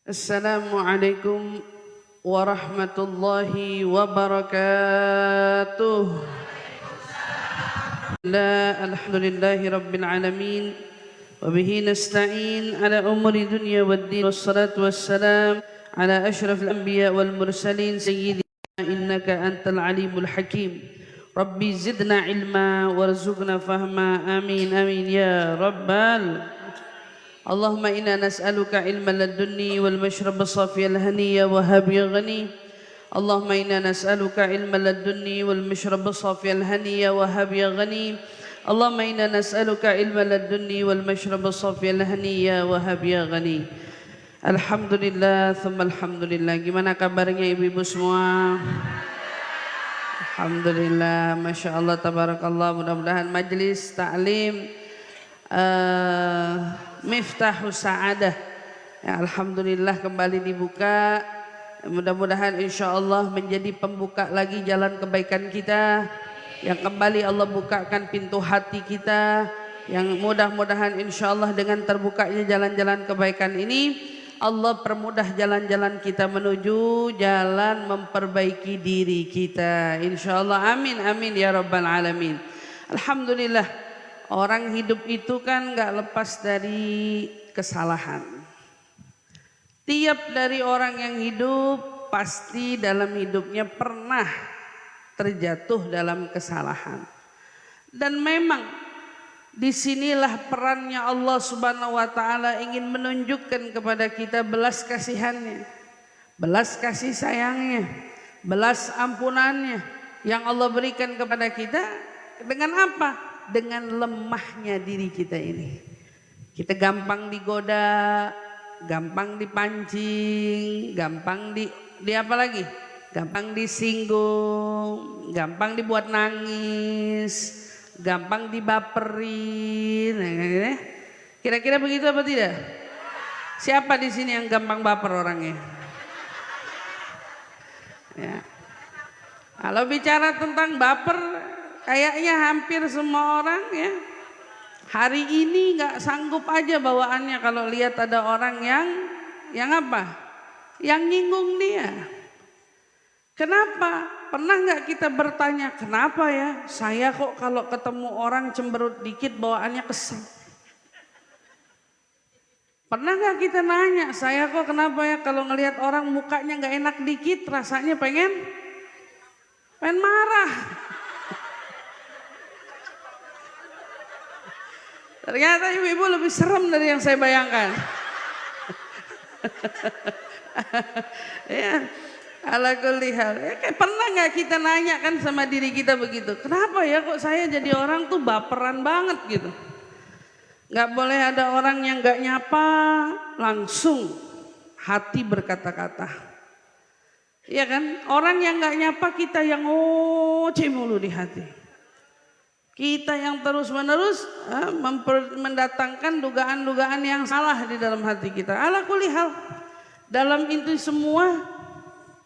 Assalamualaikum warahmatullahi wabarakatuh. Alhamdulillahi rabbil alamin. Wabihi nasta'in ala umuri dunya waddin. Wassalatu wassalam ala ashrafil anbiya wal mursalin sayyidina innaka antal alimul hakim. Rabbi zidna ilma warzuqna fahma. Amin amin ya rabbal. Allahumma inna nas'aluka ilman ladunni wal mashrab safi al-haniya wa habi ghani. Allahumma inna nas'aluka ilman ladunni wal mashrab safi al-haniya wa habi ghani. Allahumma inna nas'aluka ilman ladunni wal mashrab safi al-haniya wa habi ghani. Alhamdulillah thumma alhamdulillah. Gimana kabarnya ibu-ibu semua? Alhamdulillah, Masya Allah, tabarakallah. Mudah-mudahan majlis ta'lim Miftahus Sa'adah ya, alhamdulillah kembali dibuka. Mudah-mudahan insyaallah menjadi pembuka lagi jalan kebaikan kita, yang kembali Allah bukakan pintu hati kita, yang mudah-mudahan insyaallah dengan terbukanya jalan-jalan kebaikan ini Allah permudah jalan-jalan kita menuju jalan memperbaiki diri kita insyaallah. Amin amin ya rabbal alamin. Alhamdulillah. Orang hidup itu kan gak lepas dari kesalahan. Tiap dari orang yang hidup pasti dalam hidupnya pernah terjatuh dalam kesalahan. Dan memang disinilah perannya Allah Subhanahu wa Ta'ala ingin menunjukkan kepada kita belas kasihannya, belas kasih sayangnya, belas ampunannya yang Allah berikan kepada kita. Dengan apa? Dengan lemahnya diri kita ini. Kita gampang digoda, gampang dipancing, gampang di apa lagi? Gampang disinggung, gampang dibuat nangis, gampang dibaperin. Kira-kira begitu apa tidak? Siapa di sini yang gampang baper orangnya? Ya. Kalau bicara tentang baper, kayaknya hampir semua orang ya hari ini nggak sanggup aja bawaannya kalau lihat ada orang yang apa? Yang nyinggung dia. Kenapa? Pernah nggak kita bertanya kenapa ya? Saya kok kalau ketemu orang cemberut dikit bawaannya kesel. Pernah nggak kita nanya saya kok kenapa ya kalau ngelihat orang mukanya nggak enak dikit rasanya pengen marah. Ternyata ibu-ibu lebih serem dari yang saya bayangkan. Ya, ala kulli hal. Ya, pernah nggak kita nanya kan sama diri kita begitu? Kenapa ya kok saya jadi orang tuh baperan banget gitu? Nggak boleh ada orang yang nggak nyapa langsung hati berkata-kata. Iya kan? Orang yang nggak nyapa kita yang ngoceh mulu di hati. Kita yang terus-menerus mendatangkan dugaan-dugaan yang salah di dalam hati kita. Ala kulli hal, dalam itu semua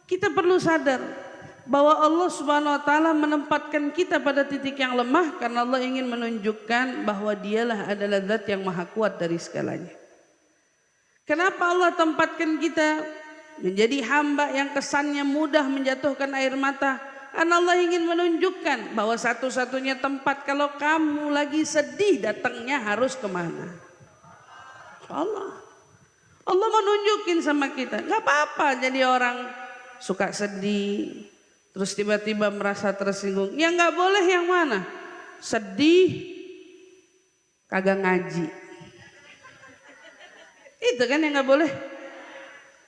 kita perlu sadar bahwa Allah Subhanahu wa Ta'ala menempatkan kita pada titik yang lemah karena Allah ingin menunjukkan bahwa Dialah adalah zat yang maha kuat dari segalanya. Kenapa Allah tempatkan kita menjadi hamba yang kesannya mudah menjatuhkan air mata? Karena Allah ingin menunjukkan bahwa satu-satunya tempat kalau kamu lagi sedih datangnya harus kemana? Allah. Allah menunjukin sama kita, gak apa-apa jadi orang suka sedih, terus tiba-tiba merasa tersinggung. Yang gak boleh yang mana? Sedih, kagak ngaji. Itu kan yang gak boleh.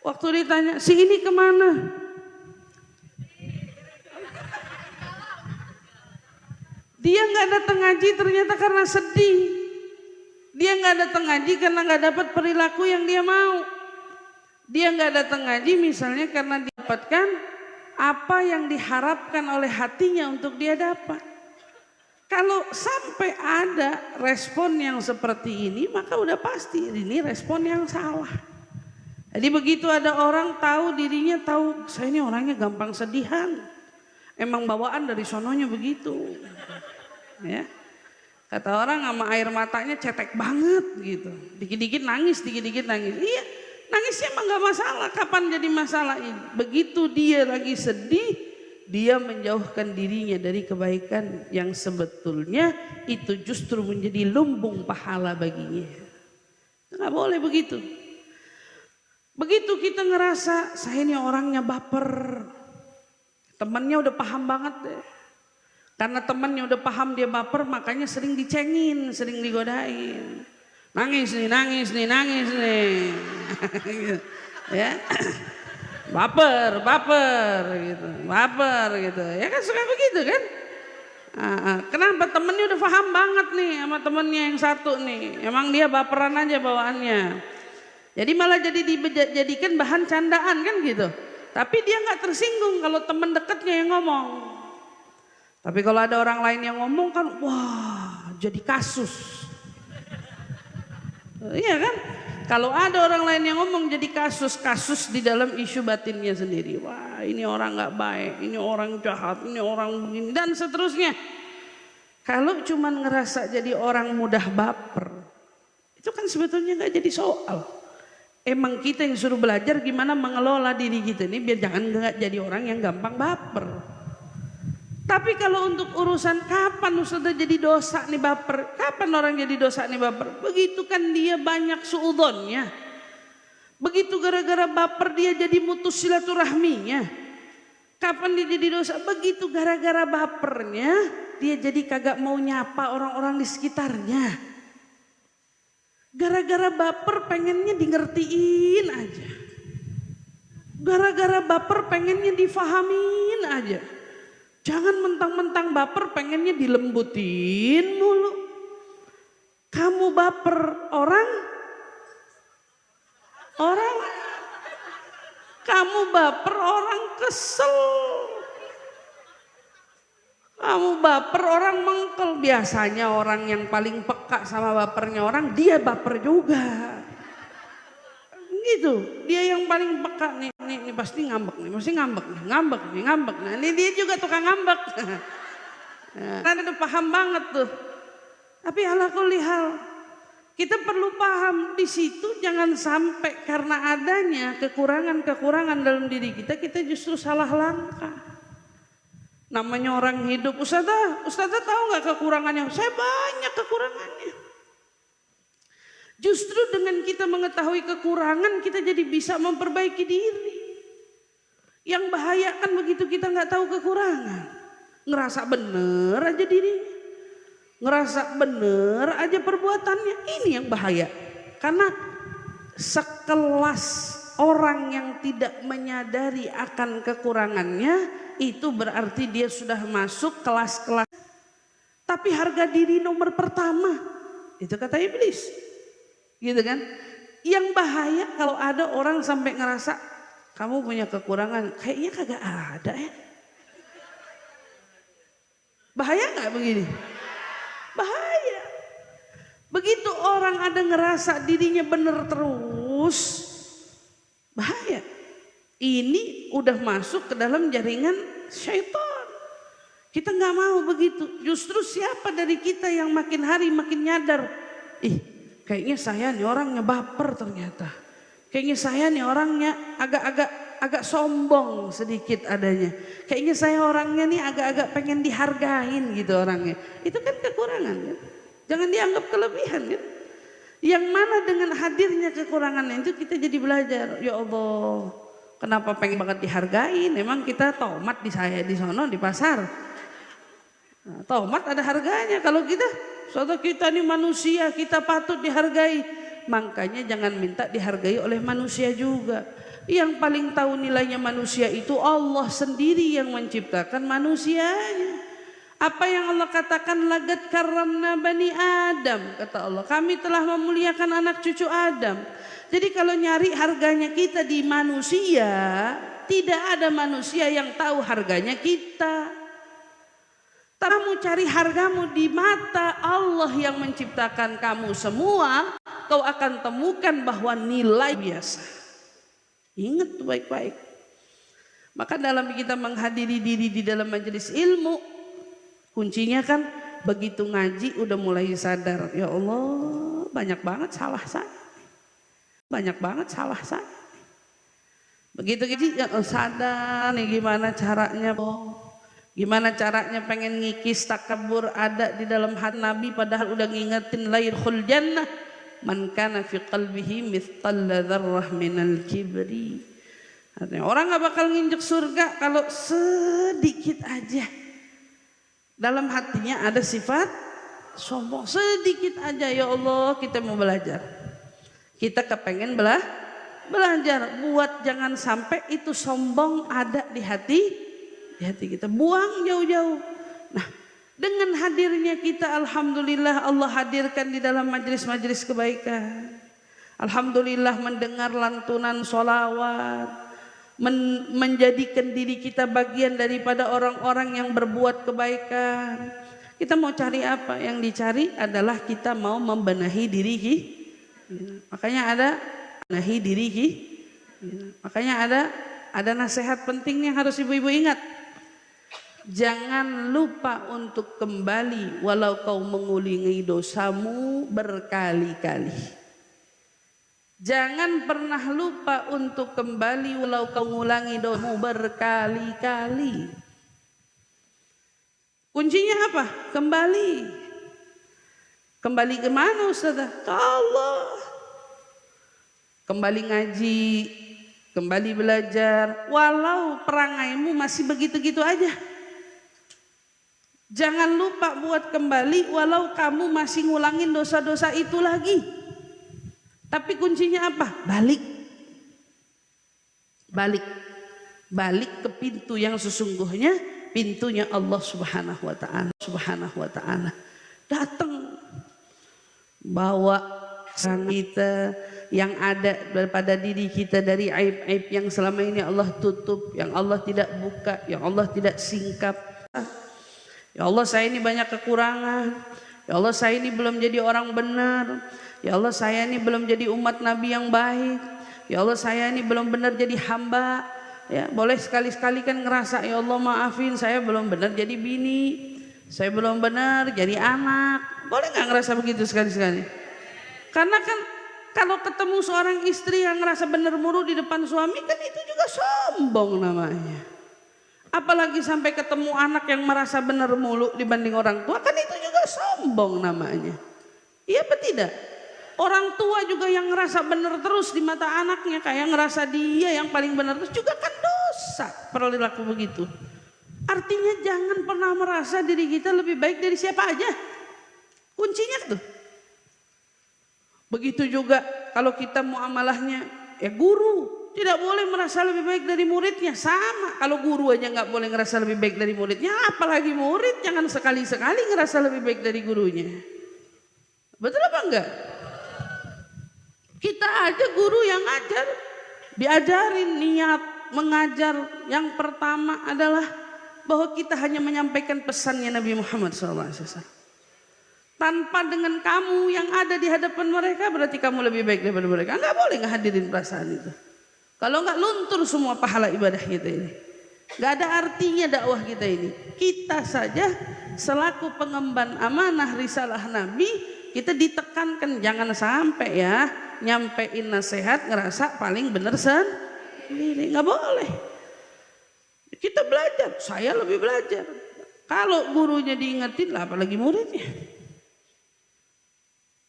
Waktu ditanya, si ini kemana? Dia nggak datang ngaji ternyata karena sedih. Dia nggak datang ngaji karena nggak dapat perilaku yang dia mau. Dia nggak datang ngaji misalnya karena dapatkan apa yang diharapkan oleh hatinya untuk dia dapat. Kalau sampai ada respon yang seperti ini, maka udah pasti ini respon yang salah. Jadi begitu ada orang tahu dirinya tahu saya ini orangnya gampang sedihan. Emang bawaan dari sononya begitu. Ya. Kata orang sama air matanya cetek banget gitu. Dikit-dikit nangis, dikit-dikit nangis. Iya, Nangisnya emang gak masalah. Kapan jadi masalah ini? Begitu dia lagi sedih, dia menjauhkan dirinya dari kebaikan yang sebetulnya itu justru menjadi lumbung pahala baginya. Gak boleh begitu. Begitu kita ngerasa saya ini orangnya baper, temannya udah paham banget deh. Karena temannya udah paham dia baper, makanya sering dicengin, sering digodain. Nangis nih, nangis nih, nangis nih. Ya. Baper, baper gitu. Baper gitu. Ya kan suka begitu kan? Kenapa? Temennya udah paham banget nih sama temennya yang satu nih. Emang dia baperan aja bawaannya. Jadi malah jadi dijadikan bahan candaan kan gitu. Tapi dia nggak tersinggung kalau temen dekatnya yang ngomong. Tapi kalau ada orang lain yang ngomong kan, wah jadi kasus. Iya kan? Kalau ada orang lain yang ngomong jadi kasus di dalam isu batinnya sendiri. Wah ini orang nggak baik, ini orang jahat, ini orang begini dan seterusnya. Kalau cuman ngerasa jadi orang mudah baper, itu kan sebetulnya nggak jadi soal. Emang kita yang suruh belajar gimana mengelola diri kita ini biar jangan nggak jadi orang yang gampang baper. Tapi kalau untuk urusan kapan Ustazah jadi dosa nih baper, kapan orang jadi dosa nih baper? Begitu kan dia banyak suudzonnya. Begitu gara-gara baper dia jadi mutus silaturahminya. Kapan dia jadi dosa? Begitu gara-gara bapernya dia jadi kagak mau nyapa orang-orang di sekitarnya. Gara-gara baper pengennya di ngertiin aja. Gara-gara baper pengennya difahamin aja. Jangan mentang-mentang baper pengennya dilembutin mulu. Kamu baper orang kamu baper orang kesel. Kamu baper orang mengkel. Biasanya orang yang paling peka sama bapernya orang dia baper juga. Gitu, dia yang paling peka nih pasti ngambek nih, pasti ngambek. Nah ini dia juga tukang ngambek. Karena udah paham banget tuh. Tapi ala kulli hal, kita perlu paham di situ jangan sampai karena adanya kekurangan dalam diri kita justru salah langkah. Namanya orang hidup, Ustazah tahu nggak kekurangannya? Saya banyak kekurangannya. Justru dengan kita mengetahui kekurangan kita jadi bisa memperbaiki diri. Yang bahaya kan begitu kita nggak tahu kekurangan, ngerasa bener aja dirinya, ngerasa bener aja perbuatannya. Ini yang bahaya. Karena sekelas orang yang tidak menyadari akan kekurangannya itu berarti dia sudah masuk kelas-kelas. Tapi harga diri nomor pertama itu kata iblis. Gitu kan? Yang bahaya kalau ada orang sampai ngerasa kamu punya kekurangan, kayaknya kagak ada ya. Bahaya nggak begini? Bahaya. Begitu orang ada ngerasa dirinya bener terus, bahaya. Ini udah masuk ke dalam jaringan syaitan. Kita nggak mau begitu. Justru siapa dari kita yang makin hari makin nyadar, kayaknya saya nih orangnya baper ternyata. Kayaknya saya nih orangnya agak sombong sedikit adanya. Kayaknya saya orangnya nih agak-agak pengen dihargain gitu orangnya. Itu kan kekurangan kan. Jangan dianggap kelebihan kan. Yang mana dengan hadirnya kekurangan itu kita jadi belajar. Ya Allah, kenapa pengen banget dihargain? Emang kita tomat di sono di pasar. Nah, tomat ada harganya. Kalau kita nih manusia, kita patut dihargai. Makanya jangan minta dihargai oleh manusia juga. Yang paling tahu nilainya manusia itu Allah sendiri yang menciptakan manusianya. Apa yang Allah katakan, lagat karramna bani Adam, kata Allah, kami telah memuliakan anak cucu Adam. Jadi kalau nyari harganya kita di manusia, tidak ada manusia yang tahu harganya kita. Kamu cari hargamu di mata Allah yang menciptakan kamu semua, kau akan temukan bahwa nilai biasa. Ingat baik-baik. Maka dalam kita menghadiri diri di dalam majelis ilmu, kuncinya kan begitu ngaji udah mulai sadar, ya Allah banyak banget salah saya. banyak banget salah saya. Begitu ya sadar nih gimana caranya, gimana caranya pengen ngikis takabur ada di dalam hati Nabi, padahal udah ngingetin la yadkhul jannah man kana fi qalbihi mithqala dzarrah minal kibri. Artinya orang gak bakal nginjek surga kalau sedikit aja dalam hatinya ada sifat sombong, sedikit aja. Ya Allah, kita mau belajar, kita kepengen belajar, buat jangan sampai itu sombong ada di hati kita, buang jauh-jauh. Nah, dengan hadirnya kita, alhamdulillah Allah hadirkan di dalam majelis-majelis kebaikan. Alhamdulillah mendengar lantunan sholawat, menjadikan diri kita bagian daripada orang-orang yang berbuat kebaikan. Kita mau cari apa? Yang dicari adalah kita mau membenahi diri. Makanya ada benahi diri. Makanya ada nasihat penting yang harus ibu-ibu ingat. Jangan lupa untuk kembali walau kau mengulangi dosamu berkali-kali. Jangan pernah lupa untuk kembali walau kau mengulangi dosamu berkali-kali. Kuncinya apa? Kembali. Kembali ke mana Ustazah? Ke Allah. Kembali ngaji, kembali belajar, walau perangaimu masih begitu-gitu aja. Jangan lupa buat kembali walau kamu masih ngulangin dosa-dosa itu lagi. Tapi kuncinya apa? Balik ke pintu yang sesungguhnya, pintunya Allah Subhanahu wa taala. Datang bawa kita yang ada pada diri kita dari aib-aib yang selama ini Allah tutup, yang Allah tidak buka, yang Allah tidak singkap. Ya Allah, saya ini banyak kekurangan. Ya Allah, saya ini belum jadi orang benar. Ya Allah, saya ini belum jadi umat Nabi yang baik. Ya Allah, saya ini belum benar jadi hamba. Ya, boleh sekali-sekali kan ngerasa, ya Allah maafin, saya belum benar jadi bini, saya belum benar jadi anak. Boleh nggak ngerasa begitu sekali-sekali? Karena kan kalau ketemu seorang istri yang ngerasa benar mulu di depan suami, kan itu juga sombong namanya. Apalagi sampai ketemu anak yang merasa benar mulu dibanding orang tua, kan itu juga sombong namanya. Iya apa tidak? Orang tua juga yang ngerasa benar terus di mata anaknya, kayak ngerasa dia yang paling benar terus, juga kan dosa perilaku begitu. Artinya jangan pernah merasa diri kita lebih baik dari siapa aja. Kuncinya tuh. Begitu juga kalau kita muamalahnya, ya guru tidak boleh merasa lebih baik dari muridnya. Sama, kalau guru aja nggak boleh ngerasa lebih baik dari muridnya, apalagi murid jangan sekali-sekali ngerasa lebih baik dari gurunya. Betul apa enggak? Kita aja guru yang ngajar, diajarin niat mengajar yang pertama adalah bahwa kita hanya menyampaikan pesannya Nabi Muhammad SAW. Tanpa dengan kamu yang ada di hadapan mereka, berarti kamu lebih baik daripada mereka. Enggak boleh ngehadirin perasaan itu. Kalau enggak, luntur semua pahala ibadah kita ini. Enggak ada artinya dakwah kita ini. Kita saja selaku pengemban amanah risalah Nabi, kita ditekankan jangan sampai ya nyampein nasihat ngerasa paling bener sendiri. Nggak boleh. Kita belajar, saya lebih belajar. Kalau gurunya diingetin lah, apalagi muridnya.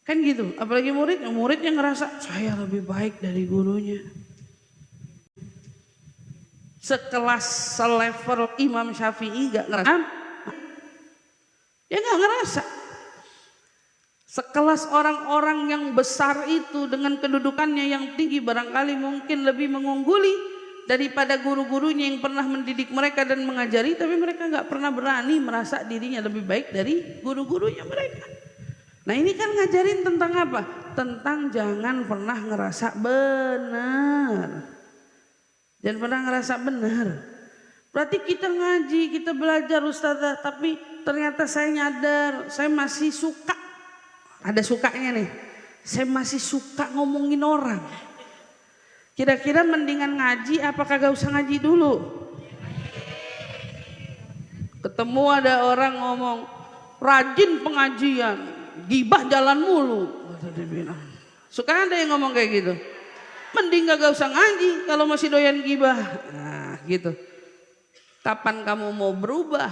Kan gitu, apalagi muridnya ngerasa saya lebih baik dari gurunya. Sekelas selevel Imam Syafi'i gak ngerasa. Dia gak ngerasa. Sekelas orang-orang yang besar itu dengan kedudukannya yang tinggi barangkali mungkin lebih mengungguli daripada guru-gurunya yang pernah mendidik mereka dan mengajari, tapi mereka nggak pernah berani merasa dirinya lebih baik dari guru-gurunya mereka. Nah ini kan ngajarin tentang apa? Tentang jangan pernah ngerasa benar. Jangan pernah ngerasa benar. Berarti kita ngaji, kita belajar Ustazah, tapi ternyata saya nyadar saya masih suka. Ada sukanya nih, saya masih suka ngomongin orang. Kira-kira mendingan ngaji apa kagak usah ngaji dulu? Ketemu ada orang ngomong, rajin pengajian, gibah jalan mulu. Suka ada yang ngomong kayak gitu? mending gak usah ngaji kalau masih doyan gibah. Nah gitu. Kapan kamu mau berubah?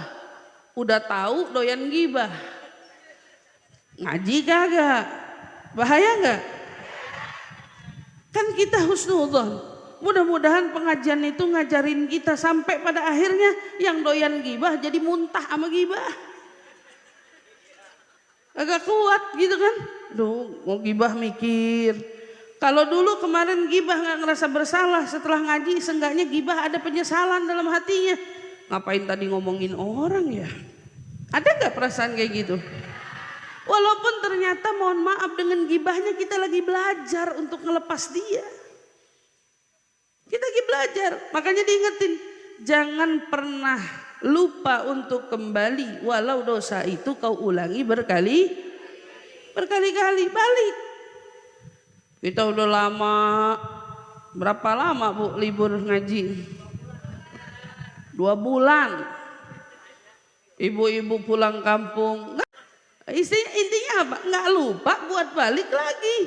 Udah tahu doyan gibah, ngaji kagak? Bahaya gak? Kan kita husnudzon. Mudah-mudahan pengajian itu ngajarin kita sampai pada akhirnya yang doyan gibah jadi muntah sama gibah. Agak kuat gitu kan. Duh, mau gibah mikir. Kalau dulu kemarin gibah gak ngerasa bersalah, setelah ngaji seenggaknya gibah ada penyesalan dalam hatinya. Ngapain tadi ngomongin orang ya? Ada gak perasaan kayak gitu? Walaupun ternyata mohon maaf dengan gibahnya kita lagi belajar untuk ngelepas dia. Kita lagi belajar, makanya diingetin. Jangan pernah lupa untuk kembali. Walau dosa itu kau ulangi berkali-kali. Balik. Kita udah lama. Berapa lama Bu libur ngaji? 2 bulan. Ibu-ibu pulang kampung. Intinya apa? Nggak lupa buat balik lagi.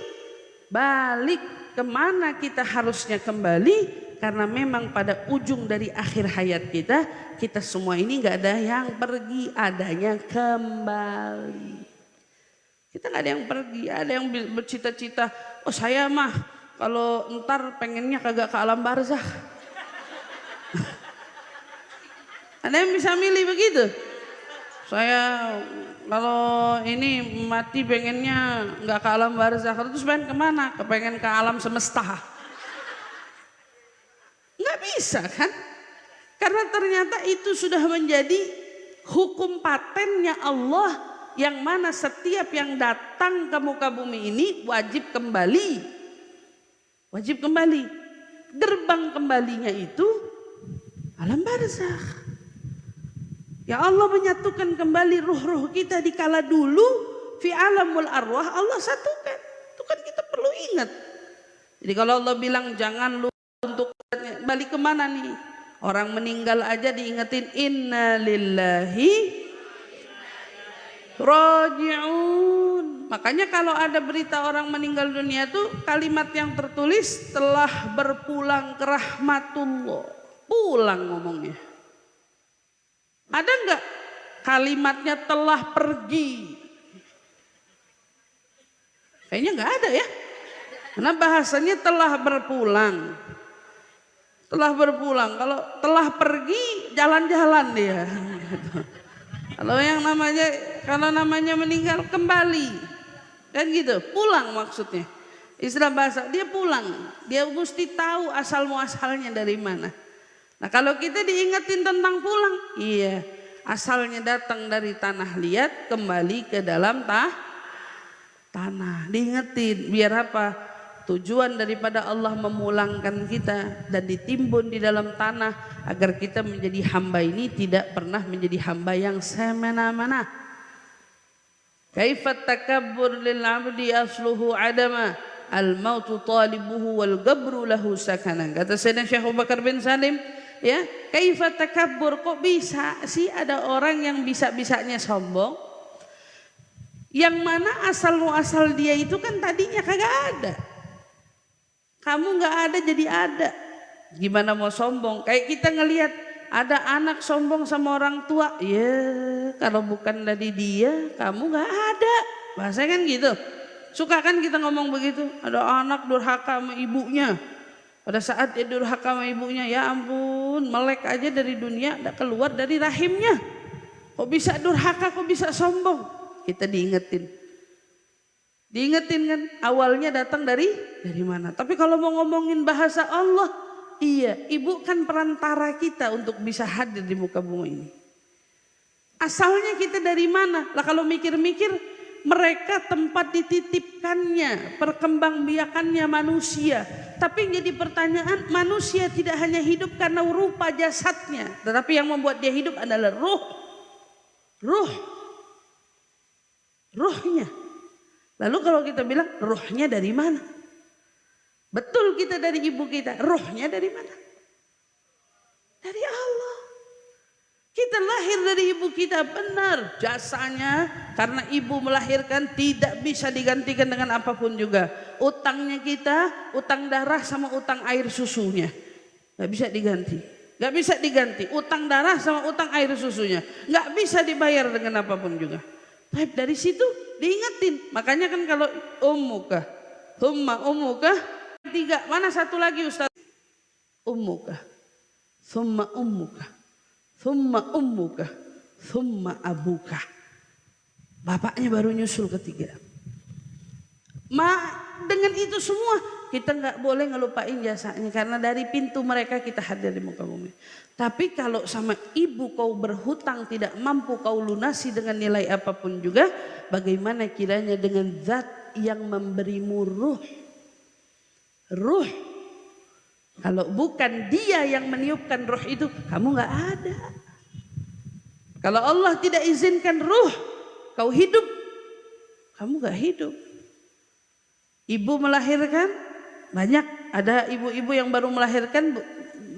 Balik kemana kita harusnya kembali? Karena memang pada ujung dari akhir hayat kita, kita semua ini nggak ada yang pergi, adanya kembali. Kita nggak ada yang pergi, ada yang bercita-cita, oh saya mah kalau ntar pengennya kagak ke alam barzakh. Ada yang bisa milih begitu? Saya kalau ini mati pengennya nggak ke alam barzakh, terus pengen kemana? Kepengen ke alam semesta. Nggak bisa kan? Karena ternyata itu sudah menjadi hukum patennya Allah, yang mana setiap yang datang ke muka bumi ini wajib kembali. Wajib kembali. Gerbang kembalinya itu alam barzakh. Ya Allah menyatukan kembali ruh-ruh kita di kala dulu fi alamul arwah, Allah satukan. Itu kan kita perlu ingat. Jadi kalau Allah bilang jangan lupa untuk balik kemana nih? Orang meninggal aja diingetin inna lillahi raji'un. Makanya kalau ada berita orang meninggal dunia tuh kalimat yang tertulis telah berpulang ke rahmatullah. Pulang ngomongnya. Ada enggak kalimatnya telah pergi? Kayaknya enggak ada ya. Karena bahasanya telah berpulang. Telah berpulang. Kalau telah pergi jalan-jalan dia. Kalau namanya meninggal kembali. Kan gitu, pulang maksudnya. Istilah bahasa dia pulang. Dia mesti tahu asal muasalnya dari mana. Nah kalau kita diingetin tentang pulang, iya asalnya datang dari tanah liat kembali ke dalam tanah. Diingetin biar apa? Tujuan daripada Allah memulangkan kita dan ditimbun di dalam tanah agar kita menjadi hamba ini tidak pernah menjadi hamba yang semena-mena. Kaifat takabbur lil 'abdi asluhu adama al-mautu talibuhu wal gabru lahu sakanan. Kata Sayyidina Syekh Abu Bakar bin Salim, ya, kaifat takabbur, kok bisa sih ada orang yang bisa-bisanya sombong? Yang mana asal muasal dia itu kan tadinya kagak ada. Kamu nggak ada jadi ada. Gimana mau sombong? Kayak kita ngelihat ada anak sombong sama orang tua. Ya kalau bukan dari dia kamu nggak ada. Bahasa kan gitu. Suka kan kita ngomong begitu. Ada anak durhaka sama ibunya. Pada saat dia durhaka sama ibunya, ya ampun, melek aja dari dunia, udah keluar dari rahimnya. Kok bisa durhaka, kok bisa sombong? Kita diingetin. Diingetin kan awalnya datang dari mana. Tapi kalau mau ngomongin bahasa Allah, iya, ibu kan perantara kita untuk bisa hadir di muka bumi ini. Asalnya kita dari mana? Lah kalau mikir-mikir, mereka tempat dititipkannya, perkembangbiakannya manusia. Tapi yang jadi pertanyaan, manusia tidak hanya hidup karena rupa jasadnya, tetapi yang membuat dia hidup adalah ruhnya. Lalu kalau kita bilang ruhnya dari mana? Betul kita dari ibu kita, ruhnya dari mana? Dari Allah. Kita lahir dari ibu kita, benar jasanya karena ibu melahirkan tidak bisa digantikan dengan apapun juga. Utangnya kita, utang darah sama utang air susunya, nggak bisa diganti, nggak bisa diganti. Utang darah sama utang air susunya nggak bisa dibayar dengan apapun juga. Tapi dari situ diingetin, makanya kan kalau ummuka, thumma ummuka, tiga, mana satu lagi Ustaz? Ummuka, thumma ummuka, thumma ummuka, thumma abuka. Bapaknya baru nyusul ketiga. Dengan itu semua kita nggak boleh ngelupain jasanya, karena dari pintu mereka kita hadir di muka bumi. Tapi kalau sama ibu kau berhutang tidak mampu kau lunasi dengan nilai apapun juga, bagaimana kiranya dengan zat yang memberimu ruh? Ruh. Kalau bukan dia yang meniupkan ruh itu, kamu nggak ada. Kalau Allah tidak izinkan ruh kau hidup, kamu nggak hidup. Ibu melahirkan, banyak ada ibu-ibu yang baru melahirkan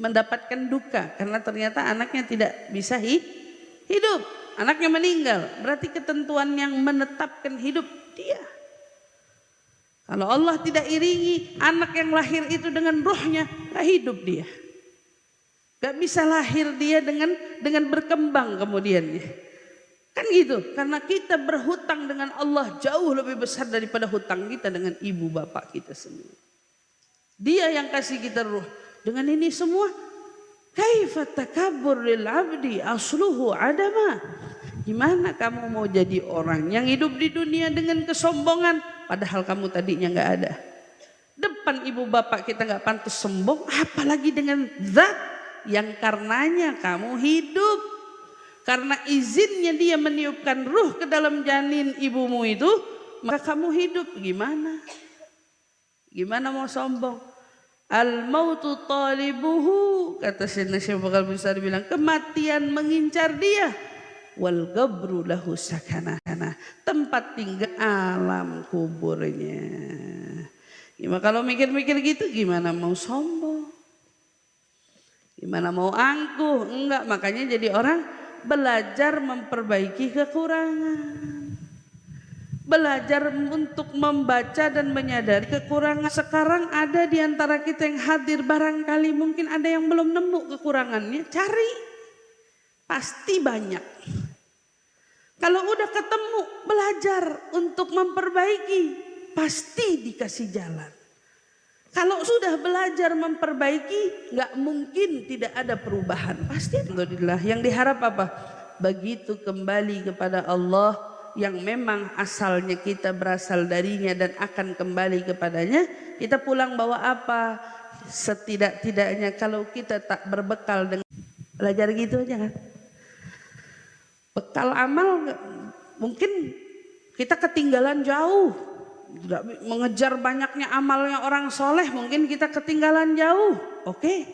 mendapatkan duka karena ternyata anaknya tidak bisa hidup, anaknya meninggal. Berarti ketentuan yang menetapkan hidup dia. Kalau Allah tidak iringi anak yang lahir itu dengan rohnya, gak hidup dia. Gak bisa lahir dia dengan berkembang kemudiannya. Kan gitu, karena kita berhutang dengan Allah jauh lebih besar daripada hutang kita dengan ibu bapak kita semua. Dia yang kasih kita ruh. Dengan ini semua, kaifa takabbur lil abdi asluhu adama. Gimana kamu mau jadi orang yang hidup di dunia dengan kesombongan, padahal kamu tadinya nggak ada. Depan ibu bapak kita nggak pantas sombong, apalagi dengan zat yang karenanya kamu hidup. Karena izinnya dia meniupkan ruh ke dalam janin ibumu itu, maka kamu hidup. Gimana? Gimana mau sombong? Al mautu talibuhu, kata Sayyidina Syekh Bakal Besar bilang, kematian mengincar dia. Wal gabru lahu sakanah, tempat tinggal alam kuburnya. Gimana kalau mikir-mikir gitu, gimana mau sombong? Gimana mau angkuh? Enggak, makanya jadi orang belajar memperbaiki kekurangan. Belajar untuk membaca dan menyadari kekurangan. Sekarang ada di antara kita yang hadir, barangkali mungkin ada yang belum nemu kekurangannya, cari. Pasti banyak. Kalau udah ketemu, belajar untuk memperbaiki, pasti dikasih jalan. Kalau sudah belajar memperbaiki, nggak mungkin tidak ada perubahan. Pasti. Alhamdulillah. Yang diharap apa? Begitu kembali kepada Allah yang memang asalnya kita berasal darinya dan akan kembali kepadanya, kita pulang bawa apa? Setidak-tidaknya kalau kita tak berbekal dengan belajar gitu aja kan. Bekal amal mungkin kita ketinggalan jauh, mengejar banyaknya amalnya orang soleh mungkin kita ketinggalan jauh. Oke.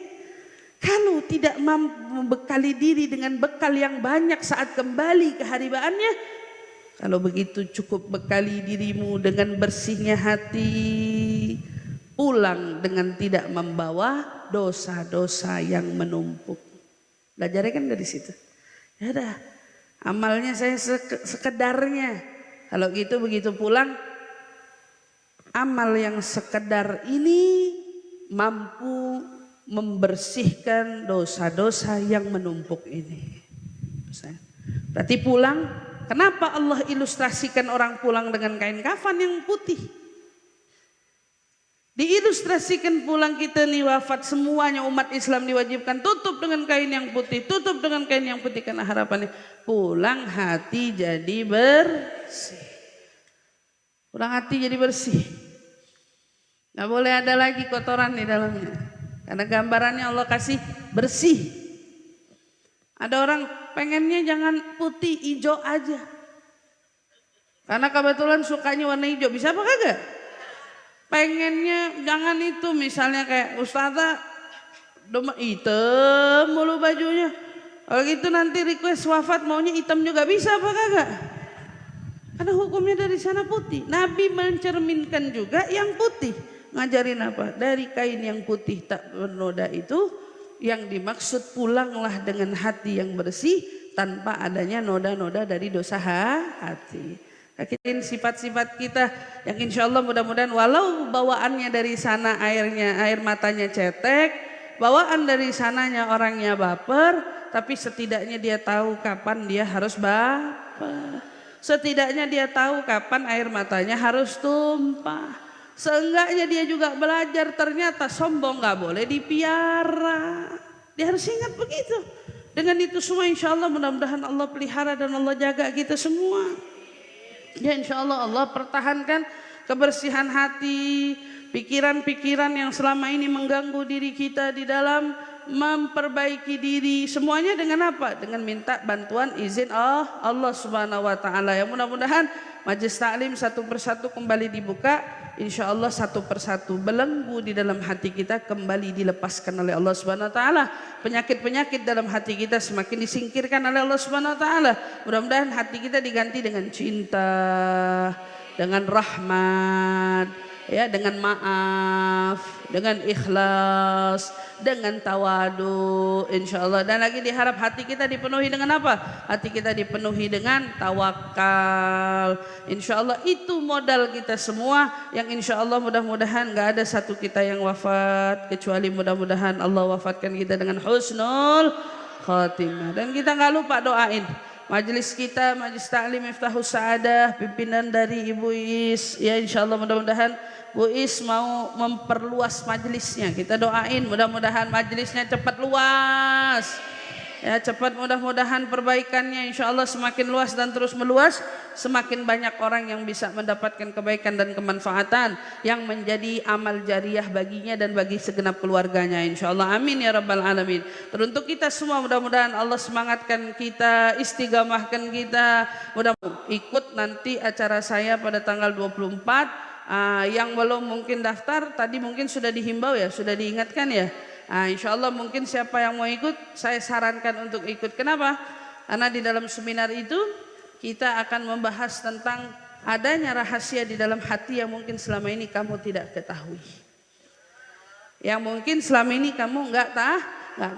Kalau tidak mampu membekali diri dengan bekal yang banyak saat kembali ke haribaannya, kalau begitu cukup bekali dirimu dengan bersihnya hati, pulang dengan tidak membawa dosa-dosa yang menumpuk. Belajarnya kan dari situ. Ya dah. Amalnya saya sekedarnya. Kalau gitu begitu pulang, amal yang sekedar ini mampu membersihkan dosa-dosa yang menumpuk ini. Berarti pulang, kenapa Allah ilustrasikan orang pulang dengan kain kafan yang putih? Diilustrasikan pulang kita nih wafat, semuanya umat Islam diwajibkan tutup dengan kain yang putih, tutup dengan kain yang putih, karena harapannya pulang hati jadi bersih. Pulang hati jadi bersih. Nggak boleh ada lagi kotoran di dalamnya. Karena gambarannya Allah kasih bersih. Ada orang pengennya jangan putih, hijau aja. Karena kebetulan sukanya warna hijau, bisa apa kagak? Pengennya jangan itu, misalnya kayak ustazah hitam mulu bajunya. Kalau gitu nanti request wafat maunya hitam juga, bisa apa kagak? Karena hukumnya dari sana putih. Nabi mencerminkan juga yang putih. Ngajarin apa? Dari kain yang putih tak bernoda itu, yang dimaksud pulanglah dengan hati yang bersih. tanpa adanya noda-noda dari dosa hati. Kita sifat-sifat kita yang insya Allah mudah-mudahan walau bawaannya dari sana air matanya cetek, bawaan dari sananya orangnya baper, tapi setidaknya dia tahu kapan dia harus baper. Setidaknya dia tahu kapan air matanya harus tumpah. Seenggaknya dia juga belajar ternyata sombong gak boleh dipiara. Dia harus ingat begitu. Dengan itu semua insya Allah mudah-mudahan Allah pelihara dan Allah jaga kita semua. Ya insya Allah Allah pertahankan kebersihan hati, pikiran-pikiran yang selama ini mengganggu diri kita di dalam memperbaiki diri. Semuanya dengan apa? Dengan minta bantuan izin Allah Subhanahu wa taala. Yang mudah-mudahan majelis taklim satu persatu kembali dibuka. Insya Allah satu persatu belenggu di dalam hati kita kembali dilepaskan oleh Allah Subhanahu wa taala. Penyakit-penyakit dalam hati kita semakin disingkirkan oleh Allah Subhanahu wa taala. Mudah-mudahan hati kita diganti dengan cinta, dengan rahmat, ya, dengan maaf, dengan ikhlas, dengan tawadu, insya Allah. Dan lagi diharap hati kita dipenuhi dengan apa? Hati kita dipenuhi dengan tawakal. Insya Allah itu modal kita semua yang insya Allah mudah-mudahan gak ada satu kita yang wafat kecuali mudah-mudahan Allah wafatkan kita dengan husnul khatimah. Dan kita gak lupa doain majelis kita, majelis taklim Miftahus Sa'adah, pimpinan dari Ibu Is. Ya insya Allah mudah-mudahan Bu Is mau memperluas majelisnya. Kita doain mudah-mudahan majelisnya cepat luas. Ya cepat mudah-mudahan perbaikannya insya Allah semakin luas dan terus meluas. Semakin banyak orang yang bisa mendapatkan kebaikan dan kemanfaatan yang menjadi amal jariah baginya dan bagi segenap keluarganya insya Allah. Amin ya rabbal alamin. Teruntuk kita semua mudah-mudahan Allah semangatkan kita, istiqamahkan kita. Mudah-mudahan ikut nanti acara saya pada tanggal 24. Yang belum mungkin daftar tadi mungkin sudah dihimbau ya, sudah diingatkan ya. Insya Allah mungkin siapa yang mau ikut saya sarankan untuk ikut. Kenapa? Karena di dalam seminar itu kita akan membahas tentang adanya rahasia di dalam hati yang mungkin selama ini kamu tidak ketahui. Yang mungkin selama ini kamu nggak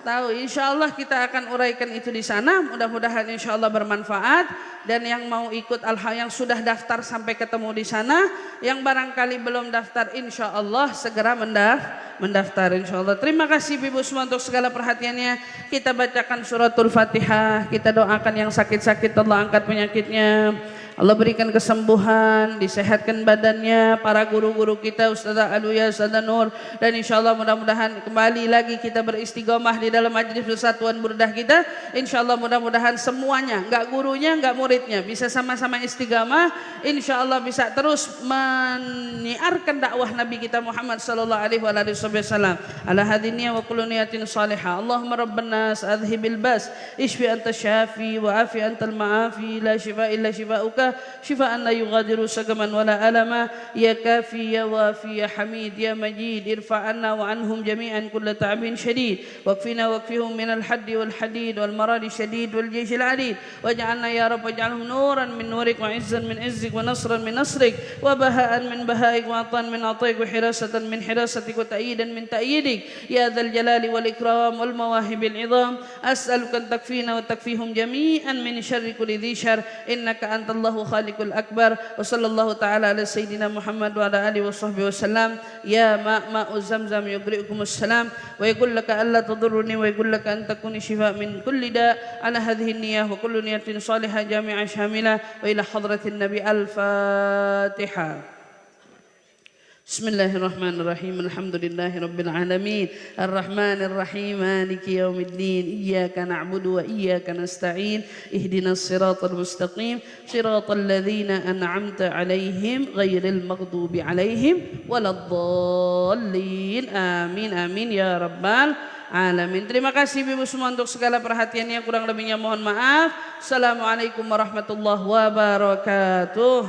tahu. Insya Allah kita akan uraikan itu di sana. Mudah-mudahan insya Allah bermanfaat. Dan yang mau ikut yang sudah daftar sampai ketemu di sana, yang barangkali belum daftar insya Allah segera mendaftar insya Allah. Terima kasih Ibu semua untuk segala perhatiannya. Kita bacakan suratul Fatihah. Kita doakan yang sakit-sakit Allah angkat penyakitnya. Allah berikan kesembuhan, disehatkan badannya, para guru-guru kita Ustazah Aluya, Ustazah Nur, dan insya Allah mudah-mudahan kembali lagi kita beristiqomah di dalam majlis persatuan burdah kita. Insya Allah mudah-mudahan semuanya, enggak gurunya, enggak muridnya, bisa sama-sama istiqomah. Insya Allah bisa terus menyiarkan dakwah Nabi kita Muhammad sallallahu alaihi wasallam. Ala hadiniya wa kullu niyatin salihah. Allahumma rabban nas adhibil bas, ishfi anta syafi wa afi antal ma'afi, la shifa illa shifauka شفاء لا يغادر سقما ولا ألما يا كافي يا وافي يا حميد يا مجيد ارفع عنا وعنهم جميعا كل تعب شديد واكفنا واكفهم من الحد والحديد والمرض الشديد والجيش العديد واجعلنا يا رب واجعلهم نورا من نورك وعزا من عزك ونصرا من نصرك وبهاء من بهائك وعطاء من عطائك وحراسة من حراستك وتأييدا من تأييدك يا ذا الجلال والإكرام والمواهب العظام أسألك أن تكفينا وتكفيهم جميعا من شر كل ذي شر إنك أنت الله خالق الأكبر وصلى الله تعالى على سيدنا محمد وعلى آله وصحبه وسلم يا ماء زمزم يقرئكم السلام ويقول لك ألا تضرني ويقول لك أن تكوني شفاء من كل داء على هذه النية وكل نية صالحة جامعة شاملة وإلى حضرة النبي الفاتحة. بسم الله الرحمن الرحيم الحمد لله رب العالمين الرحمن الرحيم مالك يوم الدين إياك نعبد وإياك نستعين اهدنا الصراط المستقيم صراط الذين أنعمت عليهم غير المغضوب عليهم ولا الضالين آمين آمين يا رب العالمين. Terima kasih Ibu semua untuk segala perhatiannya, kurang lebihnya mohon maaf. Assalamualaikum warahmatullahi wabarakatuh.